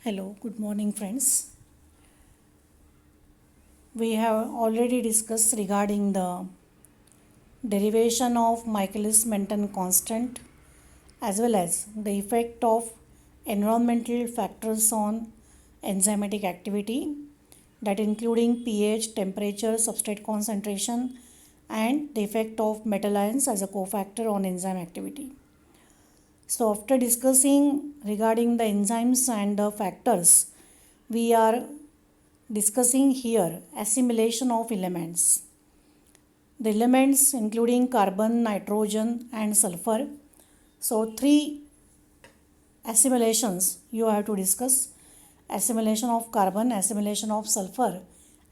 Hello, good morning, friends. We have already discussed regarding the derivation of Michaelis Menten constant as well as the effect of environmental factors on enzymatic activity, that including pH, temperature, substrate concentration, and the effect of metal ions as a cofactor on enzyme activity. So, after discussing regarding the enzymes and the factors, we are discussing here assimilation of elements. The elements including carbon, nitrogen, and sulfur. So, three assimilations you have to discuss: assimilation of carbon, assimilation of sulfur,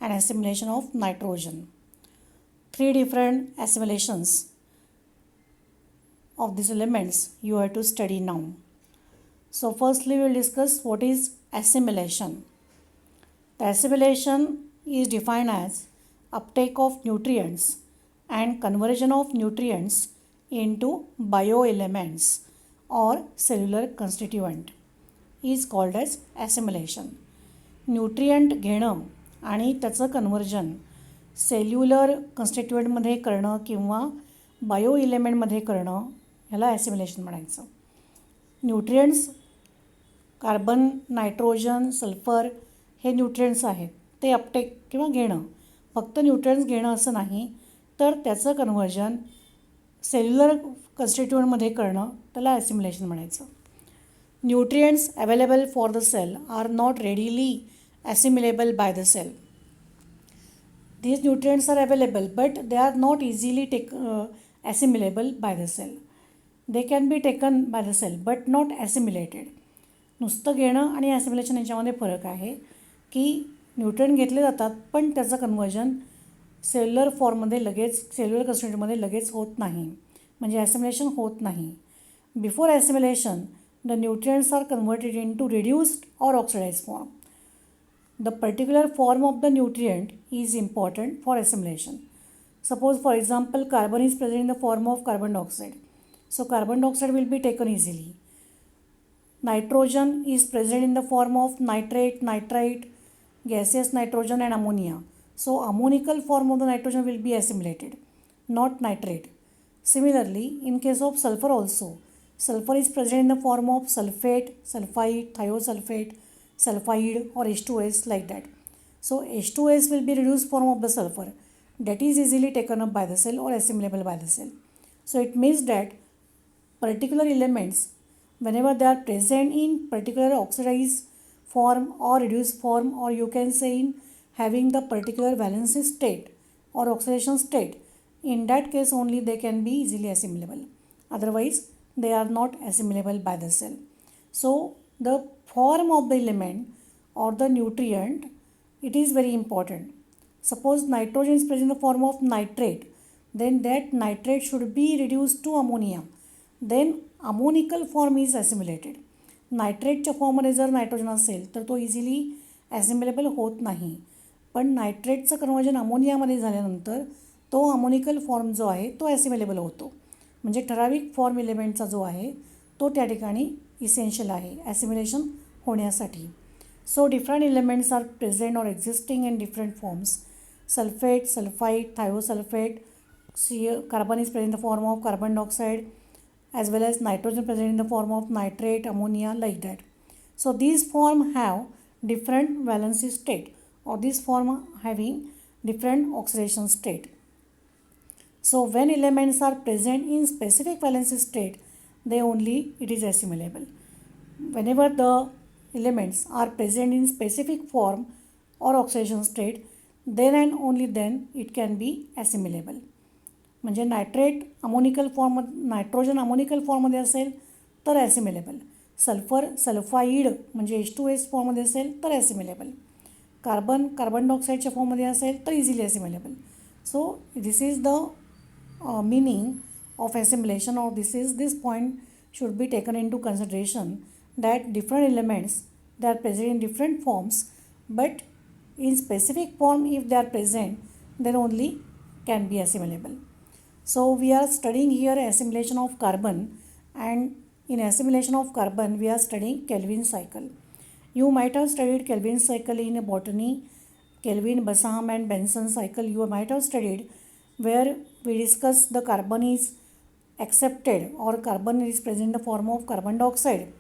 and assimilation of nitrogen. Three different assimilations of these elements you have to study now. So, firstly, we will discuss what is assimilation. The assimilation is defined as uptake of nutrients and conversion of nutrients into bioelements or cellular constituent is called as assimilation. Nutrient घेणं आणि त्याचं conversion cellular कन्स्टिट्युएंटमध्ये करणं किंवा bio इलेमेंटमध्ये करणं ह्याला assimilation म्हणायचं. Nutrients carbon, nitrogen, sulphur हे nutrients आहेत, ते अपटेक किंवा घेणं. फक्त न्यूट्रियंट्स घेणं असं नाही, तर त्याचं कन्व्हर्जन सेल्युलर कन्स्टिट्युएंटमध्ये करणं त्याला ॲसिमिलेशन म्हणायचं. Nutrients available for the cell are not readily assimilable by the cell. These nutrients are available, but they are not easily assimilable by the cell. They can be taken by the cell, but not assimilated. नुसतं घेणं आणि assimilation याच्यामध्ये फरक आहे की nutrient घेतले जातात, पण त्याचं कन्व्हर्जन सेल्युलर फॉर्ममध्ये लगेच सेल्युलर कन्स्टिट्युएंटमध्ये लगेच होत नाही, म्हणजे ॲसिमिलेशन होत नाही. Before assimilation the nutrients are converted into reduced or oxidised form. The particular form of the nutrient is important for assimilation. Suppose, for example, carbon is present in the form of carbon dioxide. So, carbon dioxide will be taken easily. Nitrogen is present in the form of nitrate, nitrite, gaseous nitrogen and ammonia. So, ammonical form of the nitrogen will be assimilated, not nitrate. Similarly, in case of sulfur also, sulfur is present in the form of sulfate, sulfite, thiosulfate, sulfide or H2S, like that. So H2S will be reduced form of the sulfur that is easily taken up by the cell or assimilable by the cell. So it means that particular elements, whenever they are present in particular oxidized form or reduced form, or you can say in having the particular valency state or oxidation state, in that case only they can be easily assimilable. Otherwise they are not assimilable by the cell. So the form of the element or the nutrient, it is very important. Suppose nitrogen is present in the form of nitrate, then that nitrate should be reduced to ammonia. Then ammonical form is assimilated. नायट्रेटच्या फॉर्ममध्ये जर nitrogen असेल तर तो easily ॲसिमिलेबल होत नाही, पण नायट्रेटचं conversion अमोनियामध्ये झाल्यानंतर तो अमोनिकल फॉर्म जो आहे तो ॲसिमिलेबल होतो. म्हणजे ठराविक फॉर्म एलिमेंटचा जो आहे तो त्या ठिकाणी इसेन्शियल आहे ॲसिमिलेशन होण्यासाठी. So different elements are present or existing in different forms. Sulphate, sulphide, thiosulphate, carbon is present in the form of carbon dioxide, as well as nitrogen present in the form of nitrate, ammonia, like that. So these form have different valency state, or this form having different oxidation state. So when elements are present in specific valency state, they only it is assimilable. Whenever the elements are present in specific form or oxidation state, then and only then it can be assimilable. म्हणजे nitrate ammoniacal form, nitrogen ammoniacal फॉर्ममध्ये असेल तर ॲसिमिलेबल. Sulphur sulphide म्हणजे H2S फॉर्ममध्ये असेल तर ॲसिमिलेबल. Carbon carbon डायऑक्साईडच्या फॉर्ममध्ये असेल तर easily assimilable. So this is the meaning of assimilation, or this point should be taken into consideration, that different elements, they are present in different forms, but in specific form if they are present, then only can be assimilable. So we are studying here assimilation of carbon, and in assimilation of carbon we are studying Calvin cycle. You might have studied Kelvin's cycle in botany, Kelvin, Bassham and Benson cycle you might have studied, where we discuss the carbon is accepted or carbon is present in the form of carbon dioxide,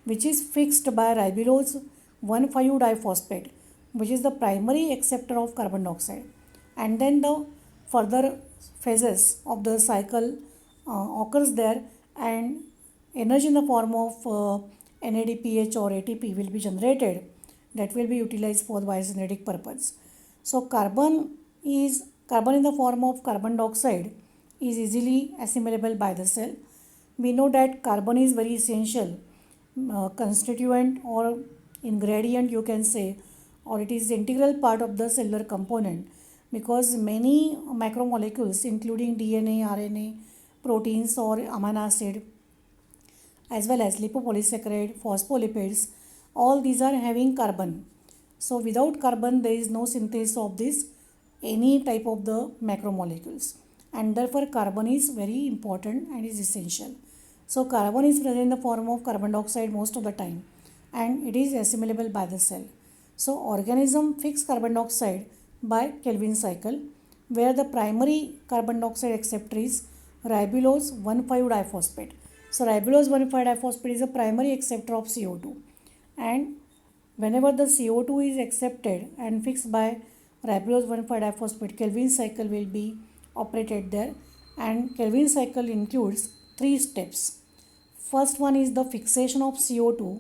which is fixed by ribulose 1,5-diphosphate, which is the primary acceptor of carbon dioxide. And then the further phases of the cycle occurs there, and energy in the form of NADPH or ATP will be generated that will be utilized for the biosynthetic purpose. So carbon in the form of carbon dioxide is easily assimilable by the cell. We know that carbon is very essential constituent or ingredient you can say, or it is integral part of the cellular component, because many macromolecules including DNA, RNA, proteins or amino acid as well as lipopolysaccharide, phospholipids, all these are having carbon. So without carbon there is no synthesis of this any type of the macromolecules, and therefore carbon is very important and is essential. So carbon is present in the form of carbon dioxide most of the time, and it is assimilable by the cell. So organism fix carbon dioxide by Kelvin cycle, where the primary carbon dioxide acceptor is ribulose 1,5-diphosphate. So ribulose 1,5-diphosphate is a primary acceptor of CO2, and whenever the CO2 is accepted and fixed by ribulose 1,5-diphosphate, Kelvin cycle will be operated there, and Kelvin cycle includes 3 steps. First one is the fixation of CO2,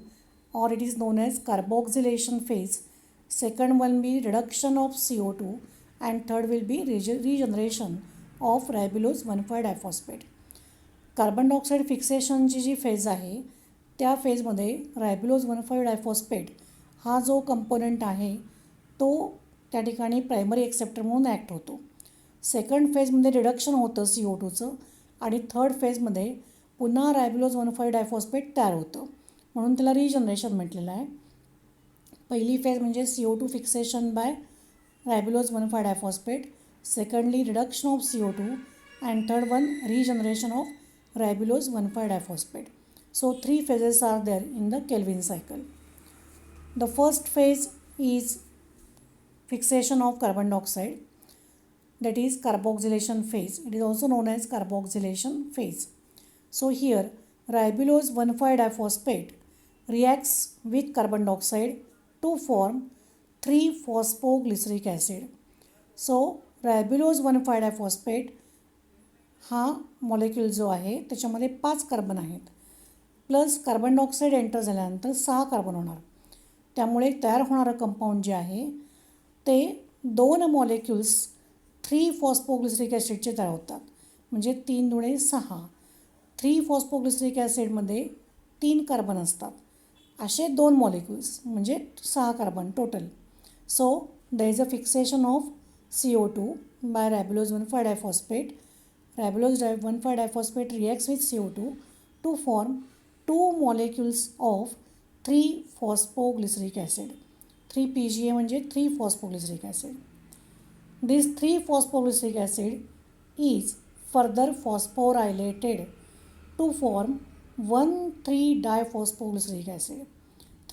or it is known as carboxylation phase. Second one will be reduction of CO2, and third will be regeneration of ribulose 1,5-diphosphate. Carbon dioxide फिक्सेशनची जी phase आहे त्या फेजमध्ये रायबुलोज 1,5-डायफॉस्फेट हा जो component आहे तो त्या ठिकाणी प्रायमरी एक्सेप्टर म्हणून ॲक्ट होतो. सेकंड फेजमध्ये रिडक्शन होतं CO2चं, आणि थर्ड फेजमध्ये पुन्हा रायबुलोज 1,5-डायफॉस्फेट तयार होतं, म्हणून त्याला रिजनरेशन म्हटलेलं आहे. पहिली फेज म्हणजे CO2 fixation by ribulose one five diphosphate, secondly reduction of CO2, and third one regeneration of ribulose 1,5-diphosphate. So 3 phases are there in the Kelvin cycle. The first phase is fixation of carbon dioxide, that is carboxylation phase. It is also known as carboxylation phase. So here ribulose 1,5-diphosphate reacts with carbon dioxide to form 3-phosphoglyceric acid. So ribulose 1,5-diphosphate हा molecule जो आहे त्याच्यामध्ये 5 carbon आहेत, plus carbon dioxide enter झाल्यानंतर 6 carbon होणार. त्यामुळे तयार होणारं कंपाऊंड जे आहे ते 2 मॉलिक्युल्स 3-फॉस्फोग्लिसरिक ॲसिडचे तयार होतात, म्हणजे 3 दुणे 6. 3-फॉस्फोग्लिसरिक ॲसिडमध्ये 3 कार्बन असतात, असे 2 मॉलिक्युल्स म्हणजे 6 carbon total. So there is a fixation of CO2 by ribulose one five diphosphate. Ribulose 1,5-diphosphate reacts with CO2 to form 2 molecules of 3-phosphoglyceric acid. 3-PGA म्हणजे 3-phosphoglyceric acid. This 3-phosphoglyceric acid is further phosphorylated to form 1,3-diphosphoglyceric acid.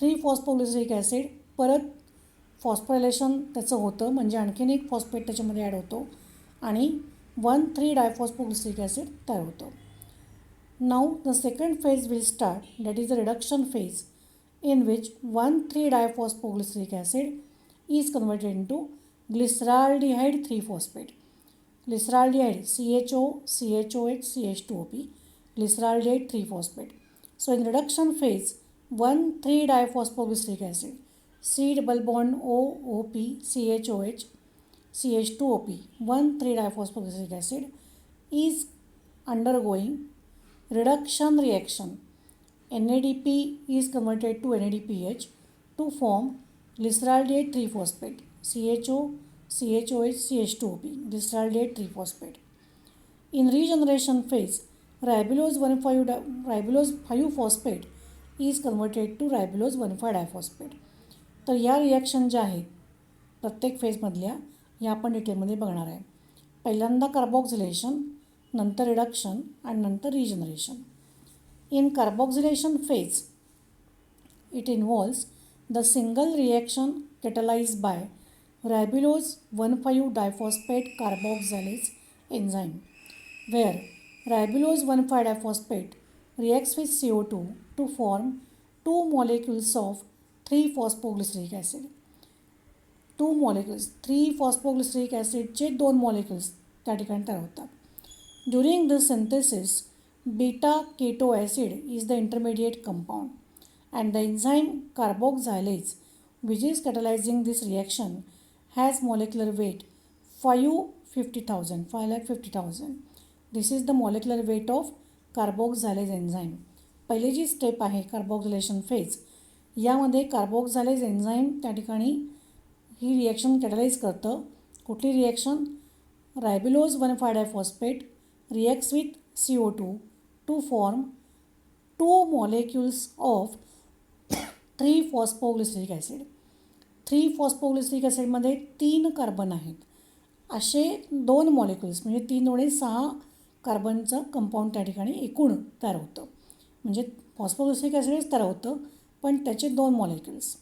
3-phosphoglyceric acid परत phosphorylation त्याचं होतं, म्हणजे आणखीन एक phosphate त्याच्यामध्ये add होतो आणि 1,3-diphosphoglyceric acid तयार होतं. Now the second phase will start, that is the reduction phase, in which 1,3-diphosphoglyceric acid is converted into glyceraldehyde 3-phosphate. Glyceraldehyde CHO, CHOH, CH2OP, glyceraldehyde 3-phosphate. So in reduction phase 1,3-diphosphoglyceric acid, C double bond OOP, CHOH, CH2OP, 1,3-diphosphoglyceric acid is undergoing reduction reaction. NADP is converted to NADPH to form glyceraldehyde 3-phosphate, CHO, CHOH, CH2OP, glyceraldehyde 3-phosphate. In regeneration phase, ribulose 5-phosphate is converted to ribulose 1,5-diphosphate. तर या reaction ज्या आहेत प्रत्येक फेजमधल्या ह्या आपण डिटेलमध्ये बघणार आहे. पहिल्यांदा कार्बॉक्सिलेशन, नंतर रिडक्शन आणि नंतर regeneration. In carboxylation phase it involves the single reaction catalyzed by ribulose 1,5-diphosphate carboxylase enzyme, where ribulose 1,5-diphosphate reacts with CO2 to form two molecules of 3-phosphoglyceric acid. 3-phosphoglyceric acidचे 2 molecules त्या ठिकाणी तयार होतात. During this synthesis, beta-keto acid is the intermediate compound, and the enzyme carboxylase, which is catalyzing this reaction, has molecular weight 550,000. This is the molecular weight of carboxylase enzyme. पहिली जी step आहे carboxylation phase, यामध्ये carboxylase enzyme त्या ठिकाणी ही reaction कॅटलाइज करतं. कुठली reaction? रायबिलोज 1,5-डायफॉस्फेट reacts with CO2 to form 2 molecules of 3-phosphoglyceric acid. 3-phosphoglyceric acidमध्ये 3 carbon आहेत. असे 2 molecules म्हणजे 3 वडे 6 कार्बनचं कंपाऊंड त्या ठिकाणी एकूण तयार होतं. म्हणजे फॉस्फोग्लिसरिक ॲसिडच तयार होतं, पण त्याचे 2 molecules.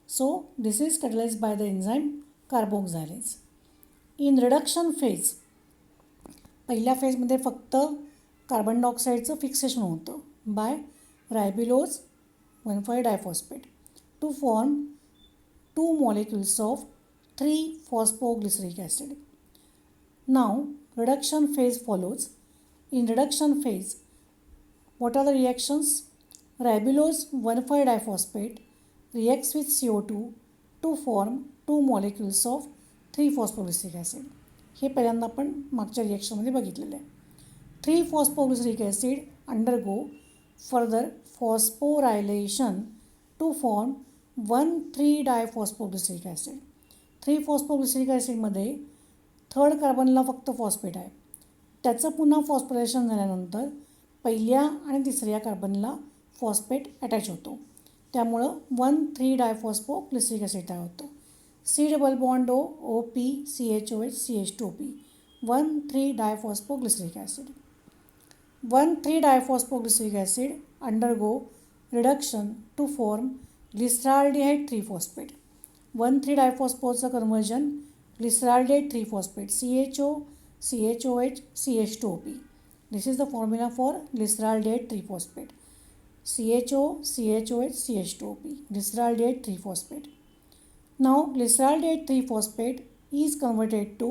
So this is catalysed by the enzyme carboxylase. In reduction phase, पहिल्या फेजमध्ये फक्त कार्बन डायऑक्साईडचं फिक्सेशन होतं by ribulose one five diphosphate to form 2 molecules of 3-phosphoglyceric acid. Now, reduction phase follows. In reduction phase, what are the reactions? Ribulose 1,5-diphosphate reacts with CO2 to form 2 molecules of 3-phosphoglyceric acid. हे पहिल्यांदा आपण मागच्या रिॲक्शनमध्ये बघितलेलं आहे. 3-phosphoglyceric acid undergo further phosphorylation to form 1,3-diphosphoglyseric acid. 3-phosphoglyceric acidमध्ये 3rd कार्बनला फक्त phosphate आहे. त्याचं पुन्हा फॉस्फोरायलेशन झाल्यानंतर पहिल्या आणि तिसऱ्या कार्बनला फॉस्फेट अटॅच होतो. त्यामुळं 1,3-डायफॉस्फोग्लिसरिक ॲसिड तयार होतं. C double bond O P CHOH CH2OP one three diphosphoglyceric acid. One three diphosphoglyceric acid undergo reduction to form glyceraldehyde three phosphate. 1,3-डायफॉस्फोचं conversion glyceraldehyde three phosphate CHO CHOH CH2OP. This is the formula for glyceraldehyde 3-phosphate. CHO CHOH CH2OP, glyceraldehyde 3-phosphate. Now glyceraldehyde 3-phosphate is converted to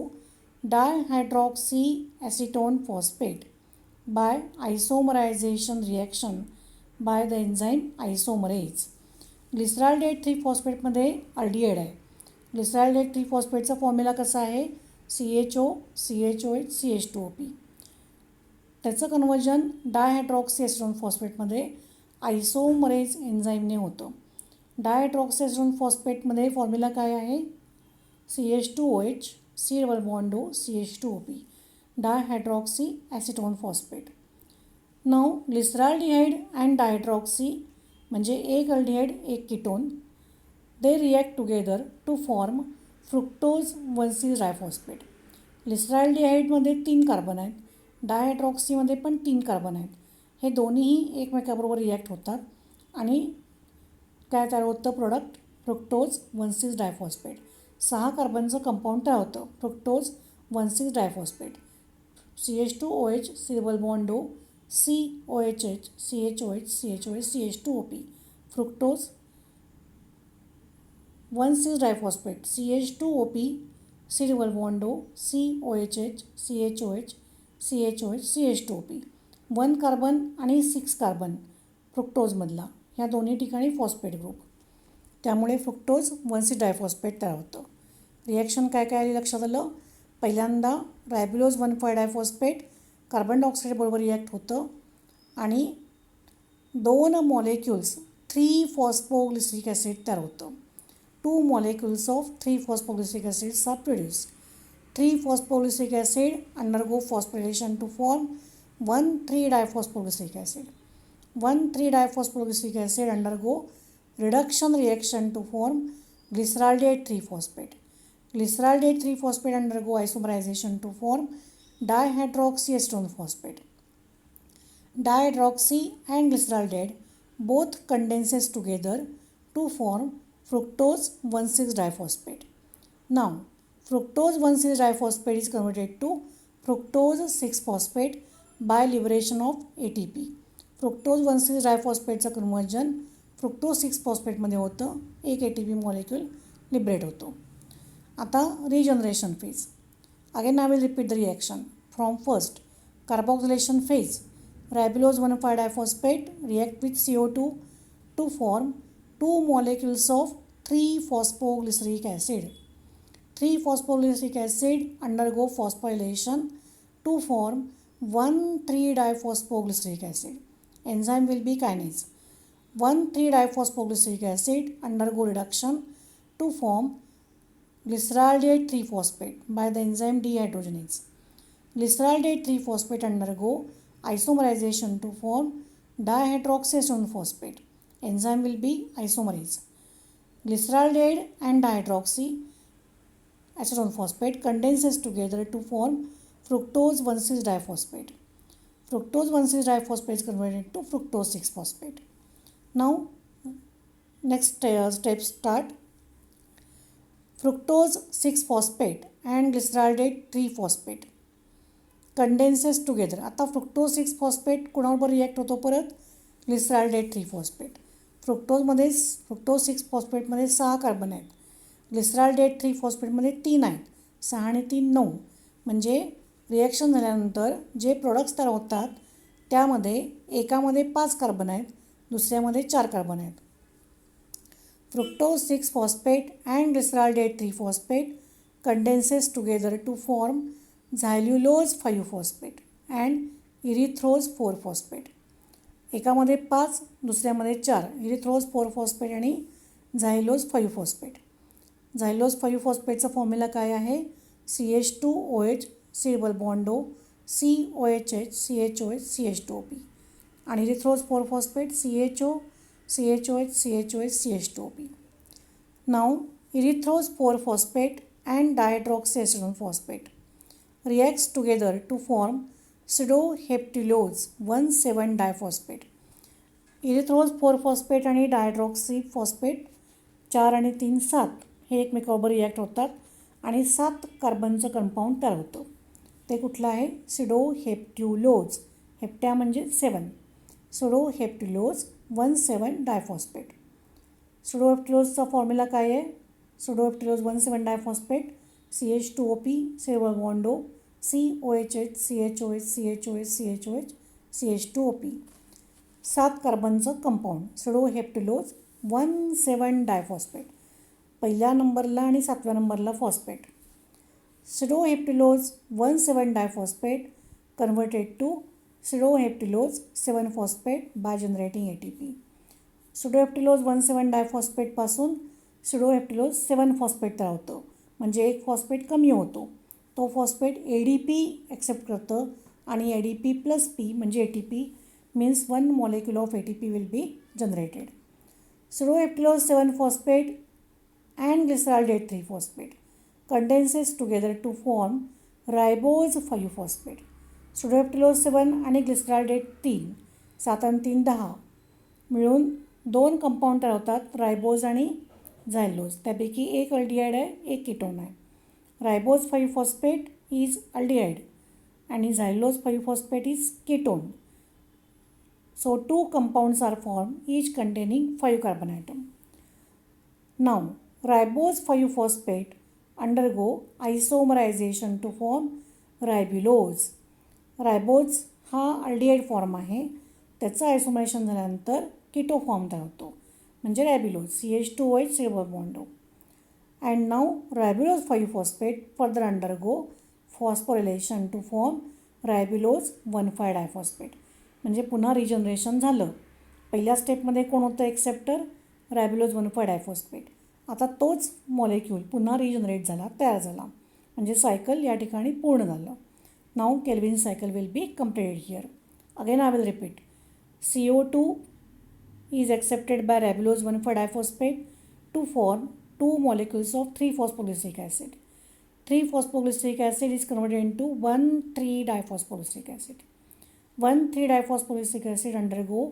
dihydroxyacetone phosphate by isomerization reaction by the enzyme isomerase. Glyceraldehyde 3-फॉस्फेटमध्ये aldehyde आहे. Glyceraldehyde 3-फॉस्फेटचा formula कसा आहे? CHO CHOH CH2OP. त्याचं conversion डायहायड्रॉक्सीएसिटोन फॉस्फेटमध्ये आयसोमरेज एन्झाईमने होतं. डायहायड्रॉक्सीएसिटोन फॉस्फेटमध्ये formula काय आहे? CH2OH C double bond O CH2OP, dihydroxy acetone phosphate. नाव ग्लिसरॉल्डिहाइड अँड डायहायड्रॉक्सी म्हणजे एक अल्डिहाइड एक ketone, they react together to form fructose one six diphosphate. ग्लिसरॉल्डिहाइडमध्ये 3 कार्बन आहेत, डायहायड्रॉक्सीमध्ये पण 3 कार्बन आहेत. हे दोन्हीही एकमेकाबरोबर रिॲक्ट होतात आणि काय तयार होतं प्रोडक्ट? Fructose one six diphosphate. 6 कार्बनचं कंपाऊंड तयार होतं fructose one six diphosphate. CH2OH C double bond O COHH CHOH CHOH CH2OP, fructose one six diphosphate CH2OP C double bond O COHH CHOH CHOH CH2OP. 1 carbon आणि 6 कार्बन फ्रुक्टोजमधला ह्या दोन्ही ठिकाणी फॉस्फेट ग्रुप, त्यामुळे फ्रुक्टोज 1,6-डायफॉस्फेट तयार होतं. रिॲक्शन काय काय आली लक्षात आलं? पहिल्यांदा रायबिलोज 1,5-डायफॉस्फेट कार्बन डायऑक्साईडबरोबर रिॲक्ट होतं आणि 2 मॉलिक्युल्स 3-फॉस्फोग्लिसरिक ॲसिड तयार होतं. 2 molecules of 3-phosphoglyceric acids are produced. 3-phosphoglyceric acid undergo phosphorylation to form 1,3-diphosphoglyceric acid. 1,3-diphosphoglyceric acid undergo reduction reaction to form glyceraldehyde 3-phosphate. Glyceraldehyde 3-phosphate undergo isomerization to form dihydroxyacetone phosphate. Dihydroxy and glyceraldehyde both condenses together to form fructose 1,6-diphosphate. Now, fructose 1,6-diphosphate is converted to fructose 6-phosphate by liberation of ATP. fructose 1,6-डायफॉस्फेटचं conversion fructose 6-phosphate होतं. एक ATP molecule liberate होतो. आता regeneration phase. Again I will repeat the reaction from first. Carboxylation phase. Ribulose 1,5-diphosphate react with CO2 to form 2 molecules of 3-phosphoglyceric acid. 3-phosphoglyceric acid undergo phosphorylation to form 1,3-diphosphoglyceric acid. Enzyme will be kinase. 1,3-diphosphoglyceric acid undergo reduction to form glyceraldehyde 3-phosphate by the enzyme dehydrogenase. Glyceraldehyde 3-phosphate undergo isomerization to form dihydroxyacetone phosphate. Enzyme will be isomerase. Glyceraldehyde and dihydroxy acetone phosphate condenses together to form fructose 1,6-diphosphate. Fructose 1,6-diphosphate is converted to fructose 6-phosphate. Now, next steps start. Fructose 6-phosphate and glyceraldehyde 3-phosphate condenses together. आता fructose 6-phosphate कुणाबरोबर react होतो परत? ग्लिसरॉल्डेट 3-phosphate. Fructose 6-phosphateमध्ये 6 carbon आहेत. ग्लिसरॉल्डेट 3-phosphateमध्ये 3 आहेत. 6 आणि 3 9. म्हणजे reaction झाल्यानंतर जे प्रोडक्ट्स तयार होतात त्यामध्ये एकामध्ये 5 कार्बन आहेत, दुसऱ्यामध्ये 4 कार्बन आहेत. Fructose 6-phosphate and glyceraldehyde 3-phosphate condenses together to form xylulose 5-phosphate and erythrose 4-phosphate. एकामध्ये 5, दुसऱ्यामध्ये 4. इरिथ्रोज 4-phosphate आणि झायलोज 5-phosphate. झायलोज 5-phosphateचा फॉर्म्युला काय आहे? CH2OH C double bond O COHH CHOH CH2OP आणि इरिथ्रोज 4-phosphate CHO CHOH CHOH CH2OP. Now इरिथ्रोज 4-phosphate and dihydroxyacetone phosphate reacts together to form pseudoheptulose 1,7-diphosphate. इरिथ्रोज 4-phosphate आणि डायड्रॉक्सी phosphate 4 आणि 3 7 हे एकमेकाबरोबर react होतात आणि 7 कार्बनचं कंपाऊंड तयार होतं. ते कुठलं आहे? स्युडोहेप्ट्युलोज. हेप्ट्या म्हणजे 7. स्युडोहेप्ट्युलोज 1,7-diphosphate. स्युडोहेप्ट्युलोजचा फॉर्म्युला काय आहे? Sedoheptulose 1,7-diphosphate CH2OP C double bond O COHH CHOH CHOH CHOH CH2OP. 7 कार्बनचं कंपाऊंड स्युडोहेप्ट्युलोज 1,7-diphosphate. पहिल्या नंबरला आणि 7व्या नंबरला phosphate. Sedoheptulose 1,7-diphosphate converted to sedoheptulose 7-phosphate by generating ATP. Sedoheptulose 1,7-diphosphate पासून स्युडोहेप्ट्युलोज 7-phosphate तयार होतं. म्हणजे एक फॉस्फेट कमी होतो. तो फॉस्फेट ADP ॲक्सेप्ट करतं आणि ADP प्लस P म्हणजे ATP means 1 molecule of ATP will be generated. Sedoheptulose 7-phosphate and glyceraldehyde 3-phosphate condenses together to form ribose 5-phosphate. Sedoheptulose 7 आणि ग्लिसरॉल्डेट 3 7 आणि 3 10 मिळून 2 कंपाऊंड तयार होतात, रायबोज आणि झायलोज. त्यापैकी एक अल्डिहाइड आहे, एक कीटोन आहे. रायबोज 5-phosphate इज अल्डिहाइड आणि झायलोज 5-phosphate is ketone. So 2 compounds are formed, each containing 5 carbon atom. Now, ribose 5-phosphate undergo isomerization to form ribulose. रायबोज हा अल्डिहाइड फॉर्म आहे. त्याचं आयसोमरायझेशन झाल्यानंतर कीटो फॉर्म तयार होतो म्हणजे ribulose CH2OH C double bond O. And now ribulose 5-phosphate further undergo phosphorylation to form ribulose 1,5-diphosphate. म्हणजे पुन्हा regeneration झालं. पहिल्या स्टेपमध्ये कोण होतं एक्सेप्टर? रायबिलोज 1,5-diphosphate. आता तोच मॉलिक्यूल पुन्हा रिजनरेट झाला, तयार झाला. म्हणजे सायकल या ठिकाणी पूर्ण झालं. Now kelvin cycle will be completed here. Again I will repeat. CO2 is accepted by ribulose 1,5-diphosphate to form 2 molecules of 3-phosphoglyceric acid. 3-phosphoglyceric acid is converted into 1,3-diphosphoglyceric acid. 1,3-diphosphoglyceric acid undergo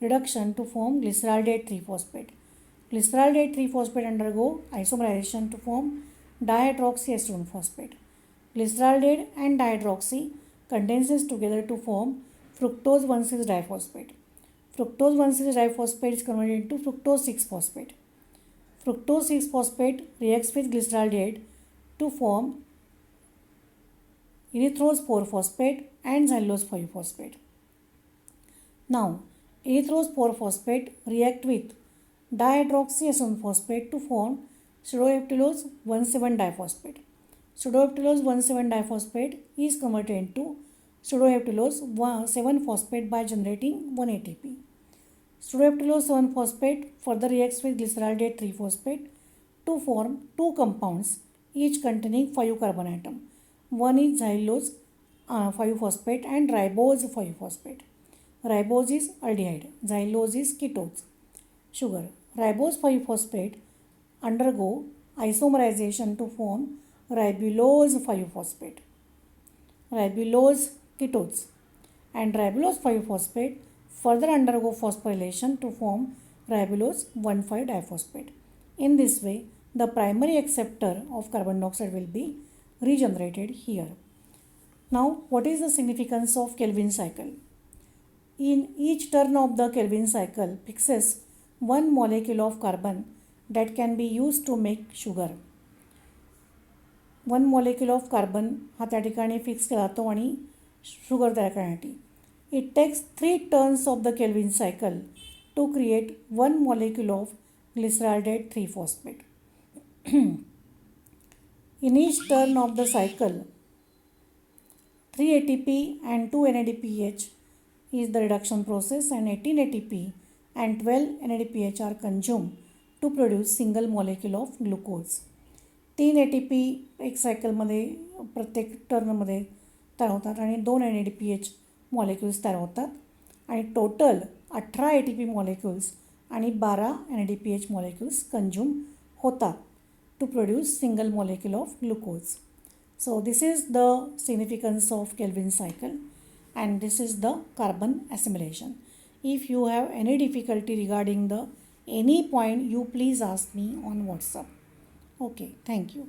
reduction to form glyceraldehyde 3-phosphate. Glyceraldehyde 3-phosphate undergo isomerization to form dihydroxyacetone phosphate. Glyceraldehyde and dihydroxy condenses together to form fructose 1,6 diphosphate. Fructose 1,6 diphosphate is converted into fructose 6-phosphate. Fructose 6-phosphate reacts with glyceraldehyde to form erythrose 4-phosphate and xylulose 5-phosphate. Now, erythrose 4-phosphate react with dihydroxyacetone phosphate to form pseudoheptulose 1,7 diphosphate. Pseudoheptulose 1,7 diphosphate is converted into pseudoheptulose 7-phosphate by generating 1 ATP. Pseudoheptulose 7-phosphate further reacts with glyceraldehyde 3-phosphate to form two compounds, each containing 5 carbon atom. One is xylulose 5-phosphate and ribose 5-phosphate. Ribose is aldehyde, xylulose is ketose. Sugar. Ribose 5-phosphate undergo isomerization to form ribulose 5-phosphate. Ribulose ketose. And ribulose 5-phosphate further undergo phosphorylation to form ribulose 1,5 diphosphate. In this way, the primary acceptor of carbon dioxide will be regenerated here. Now, what is the significance of Kelvin cycle? In each turn of the Kelvin cycle fixes one molecule of carbon that can be used to make sugar. One molecule of carbon हा त्या ठिकाणी fix केला जातो आणि sugar तयार करण्यासाठी. It takes 3 turns of the Calvin cycle to create one molecule of glyceraldehyde 3-phosphate. In each turn of the cycle, 3 ATP and 2 NADPH is the reduction process and 18 ATP and 12 NADPH are consumed to produce single molecule of glucose. 3 ATP एक सायकलमध्ये प्रत्येक टर्नमध्ये तयार होतात आणि 2 NADPH molecules तयार होतात आणि total 18 ATP molecules आणि 12 NADPH मॉलिक्युल्स कंझ्युम होतात to produce single molecule of glucose. So this is the significance of Kelvin cycle and this is the carbon assimilation. If you have any difficulty regarding the any point, you please ask me on WhatsApp. Okay, thank you.